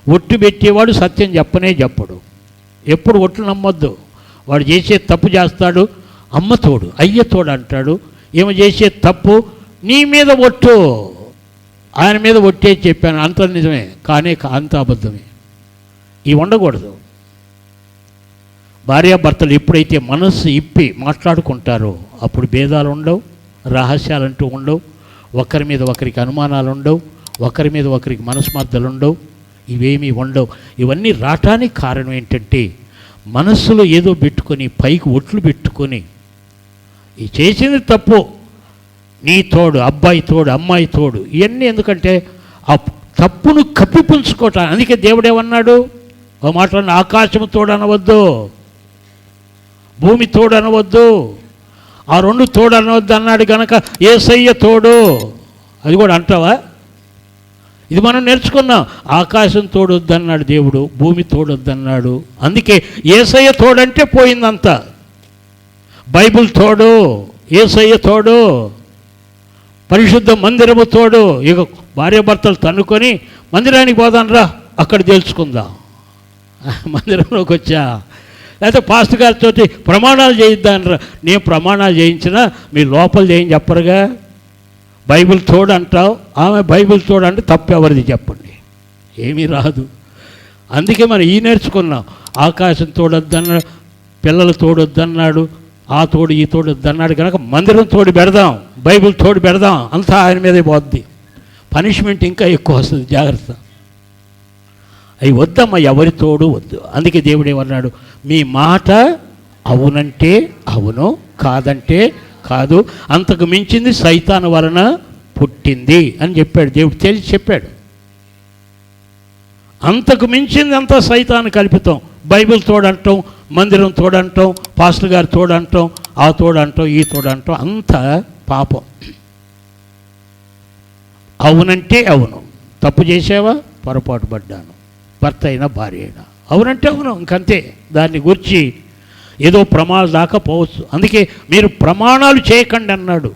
ఒట్టు పెట్టేవాడు సత్యం చెప్పడు. ఎప్పుడు ఒట్లు నమ్మొద్దు. వాడు చేసే తప్పు చేస్తాడు, అమ్మ తోడు అయ్య తోడు అంటాడు. ఏమో చేసే తప్పు నీ మీద ఒట్టు, ఆయన మీద ఒట్టే చెప్పాను, అంత నిజమే కానీ అంత అబద్ధమే. ఇవి ఉండకూడదు. భార్యాభర్తలు ఎప్పుడైతే మనస్సు ఇప్పి మాట్లాడుకుంటారో అప్పుడు భేదాలు ఉండవు, రహస్యాలంటూ ఉండవు, ఒకరి మీద ఒకరికి అనుమానాలు ఉండవు, ఒకరి మీద ఒకరికి మనస్మర్థలు ఉండవు, ఇవేమీ ఉండవు. ఇవన్నీ రావటానికి కారణం ఏంటంటే మనస్సులో ఏదో పెట్టుకొని పైకి ఒట్లు పెట్టుకొని ఈ చేసింది తప్పు, నీ తోడు అబ్బాయి తోడు అమ్మాయి తోడు, ఇవన్నీ ఎందుకంటే ఆ తప్పును కప్పిపుంచుకోవటం. అందుకే దేవుడేమన్నాడు, ఓ మాట్లాడిన ఆకాశము తోడు అనవద్దు, భూమి తోడు అనవద్దు, ఆ రెండు తోడు అనవద్దు అన్నాడు కనుక యేసయ్య తోడు. అది కూడా అంటావా? ఇది మనం నేర్చుకున్నాం. ఆకాశం తోడొద్దన్నాడు దేవుడు, భూమి తోడొద్దన్నాడు. అందుకే యేసయ్య తోడంటే పోయిందంతా. బైబిల్ తోడు, యేసయ్య తోడు, పరిశుద్ధ మందిరము తోడు. ఇక భార్యాభర్తలు తన్నుకొని మందిరానికి పోదానరా, అక్కడ తెలుసుకుందాం. మందిరంలోకి వచ్చా, లేకపోతే పాస్టర్ గారితో ప్రమాణాలు చేయిద్దానరా. నేను ప్రమాణాలు చేయించినా మీ లోపల చేయని చెప్పరుగా. బైబిల్ తోడు అంటావు, ఆమె బైబిల్ తోడు అంటే తప్పు ఎవరిది చెప్పండి? ఏమీ రాదు. అందుకే మనం ఈ నేర్చుకున్నాం. ఆకాశం తోడొద్దన్నాడు, పిల్లలు తోడొద్దన్నాడు, ఆ తోడు ఈ తోడు వద్దన్నాడు కనుక మందిరం తోడు పెడదాం, బైబిల్ తోడు పెడదాం, అంతా ఆయన మీదే పోద్ది. పనిష్మెంట్ ఇంకా ఎక్కువ వస్తుంది, జాగ్రత్త. అవి వద్దమ్మా, ఎవరి తోడు వద్దు. అందుకే దేవుడు ఏమన్నాడు, మీ మాట అవునంటే అవును, కాదంటే కాదు, అంతకు మించింది సైతాను వలన పుట్టింది అని చెప్పాడు దేవుడు. తెలిసి చెప్పాడు, అంతకు మించింది అంతా సైతాను కల్పితం. బైబిల్ తోడంటాం, మందిరం తోడంటాం, పాస్టర్ గారు తోడంటాం, ఆ తోడంటాం, ఈ తోడంటాం, అంతా పాపం. అవునంటే అవును, తప్పు చేసావా, పొరపాటు పడ్డాను, భర్త అయినా భార్య అయినా అవునంటే అవును, ఇంకంతే. దాన్ని గురించి ఏదో ప్రమాణాలు దాకా పోవచ్చు. అందుకే మీరు ప్రమాణాలు చేయకండి అన్నాడు.